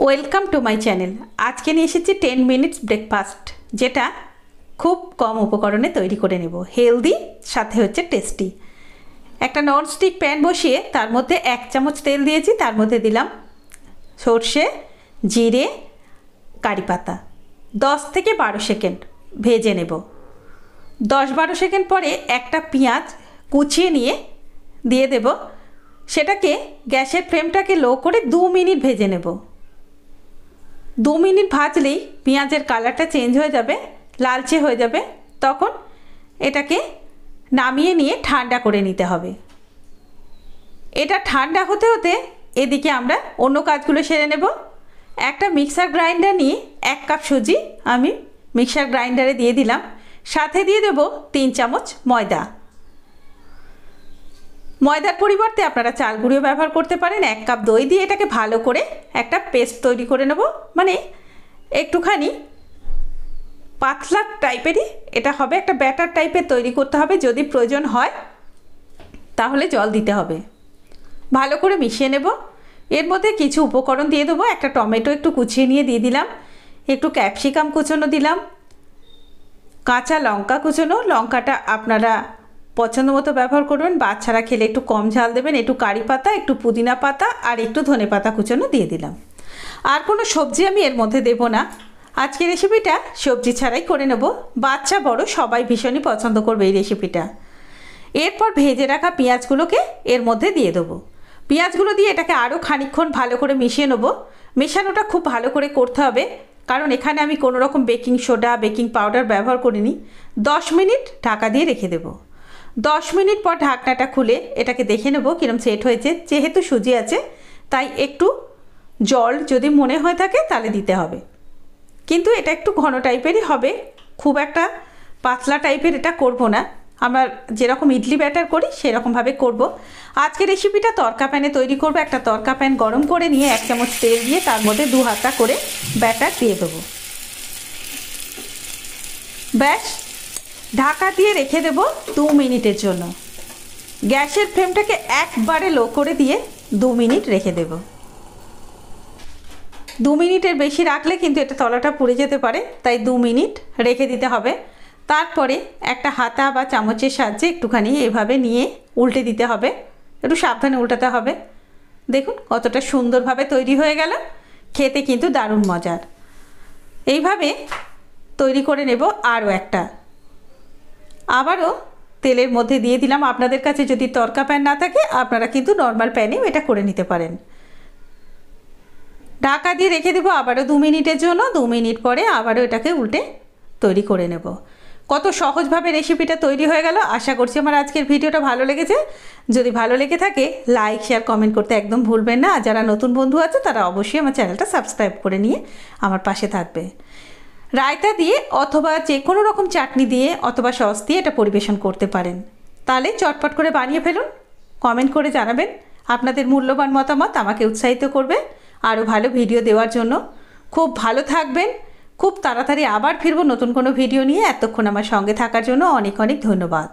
Welcome to my channel. আজকে নিয়ে এসেছি 10 মিনিটস ব্রেকফাস্ট, যেটা খুব কম উপকরণে তৈরি করে নেব। হেলদি, সাথে হচ্ছে টেস্টি। একটা ননস্টিক প্যান বসিয়ে তার মধ্যে 1 চামচ তেল দিয়েছি, তার মধ্যে দিলাম সর্ষে, জিরে, কারি পাতা। 10 থেকে 12 সেকেন্ড ভেজে নেব। 10-12 সেকেন্ড পরে একটা পেঁয়াজ কুচিয়ে নিয়ে দিয়ে দেব। সেটাকে গ্যাসের ফ্লেমটাকে লো করে 2 মিনিট ভেজে নেব। 2 মিনিট ভাজলেই পেঁয়াজের কালারটা চেঞ্জ হয়ে যাবে, লালচে হয়ে যাবে। তখন এটাকে নামিয়ে নিয়ে ঠান্ডা করে নিতে হবে। এটা ঠান্ডা হতে হতে এদিকে আমরা অন্য কাজগুলো সেরে নেব। একটা মিক্সার গ্রাইন্ডার নিয়ে 1 কাপ সুজি আমি মিক্সার গ্রাইন্ডারে দিয়ে দিলাম। সাথে দিয়ে দেব 3 চামচ ময়দা। ময়দার পরিবর্তে আপনারা চাল গুঁড়িও ব্যবহার করতে পারেন। 1 কাপ দই দিয়ে এটাকে ভালো করে একটা পেস্ট তৈরি করে নেব। মানে একটুখানি পাতলা টাইপেরই এটা হবে, একটা ব্যাটার টাইপের তৈরি করতে হবে। যদি প্রয়োজন হয় তাহলে জল দিতে হবে। ভালো করে মিশিয়ে নেব। এর মধ্যে কিছু উপকরণ দিয়ে দেবো। একটা টমেটো একটু কুচিয়ে নিয়ে দিয়ে দিলাম, একটু ক্যাপসিকাম কুচোনো দিলাম, কাঁচা লঙ্কা কুচোনো। লঙ্কাটা আপনারা পছন্দ মতো ব্যবহার করবেন, বাচ্চারা খেলে একটু কম ঝাল দেবেন। একটু কারি পাতা, একটু পুদিনা পাতা আর একটু ধনে পাতা কুচোনো দিয়ে দিলাম। আর কোনো সবজি আমি এর মধ্যে দেব না। আজকের রেসিপিটা সবজি ছাড়াই করে নেব। বাচ্চা বড় সবাই ভীষণই পছন্দ করবে এই রেসিপিটা। এরপর ভেজে রাখা পেঁয়াজগুলোকে এর মধ্যে দিয়ে দেবো। পেঁয়াজগুলো দিয়ে এটাকে আরও খানিকক্ষণ ভালো করে মিশিয়ে নেব। মেশানোটা খুব ভালো করে করতে হবে, কারণ এখানে আমি কোনো রকম বেকিং সোডা, বেকিং পাউডার ব্যবহার করিনি। 10 মিনিট ঢাকা দিয়ে রেখে দেব। 10 মিনিট পর ঢাকনাটা খুলে এটাকে দেখে নেব কীরকম সেট হয়েছে। যেহেতু সুজি আছে তাই একটু জল যদি মনে হয়ে থাকে তাহলে দিতে হবে, কিন্তু এটা একটু ঘন টাইপেরই হবে, খুব একটা পাতলা টাইপের এটা করব না। আমরা যেরকম ইডলি ব্যাটার করি সেরকমভাবে করব। আজকে রেসিপিটা তড়কা প্যানে তৈরি করব। একটা তড়কা প্যান গরম করে নিয়ে 1 চামচ তেল দিয়ে তার মধ্যে 2 হাতা করে ব্যাটার দিয়ে দেবো। ব্যাস, ঢাকা দিয়ে রেখে দেব 2 মিনিটের জন্য। গ্যাসের ফ্লেমটাকে একবারে লো করে দিয়ে 2 মিনিট রেখে দেব। 2 মিনিটের বেশি রাখলে কিন্তু এটা তলাটা পুড়ে যেতে পারে, তাই 2 মিনিট রেখে দিতে হবে। তারপরে একটা হাতা বা চামচের সাহায্যে একটুখানি এভাবে নিয়ে উল্টে দিতে হবে। একটু সাবধানে উল্টাতে হবে। দেখুন কতটা সুন্দরভাবে তৈরি হয়ে গেল। খেতে কিন্তু দারুণ মজার। এইভাবে তৈরি করে নেব আরও একটা। আবারও তেলের মধ্যে দিয়ে দিলাম। আপনাদের কাছে যদি তড়কা প্যান না থাকে আপনারা কিন্তু নর্মাল প্যানেও এটা করে নিতে পারেন। ঢাকা দিয়ে রেখে দেবো আবারও 2 মিনিটের জন্য। 2 মিনিট পরে আবারও এটাকে উল্টে তৈরি করে নেব। কত সহজভাবে রেসিপিটা তৈরি হয়ে গেল। আশা করছি আমার আজকের ভিডিওটা ভালো লেগেছে। যদি ভালো লেগে থাকে লাইক, শেয়ার, কমেন্ট করতে একদম ভুলবেন না। আর যারা নতুন বন্ধু আছে তারা অবশ্যই আমার চ্যানেলটা সাবস্ক্রাইব করে নিয়ে আমার পাশে থাকবে। রায়তা দিয়ে অথবা যে কোনো রকম চাটনি দিয়ে অথবা সস দিয়ে এটা পরিবেশন করতে পারেন। তাহলে চটপট করে বানিয়ে ফেলুন। কমেন্ট করে জানাবেন আপনাদের মূল্যবান মতামত, আমাকে উৎসাহিত করবে আরও ভালো ভিডিও দেওয়ার জন্য। খুব ভালো থাকবেন। খুব তাড়াতাড়ি আবার ফিরবো নতুন কোনো ভিডিও নিয়ে। এতক্ষণ আমার সঙ্গে থাকার জন্য অনেক অনেক ধন্যবাদ।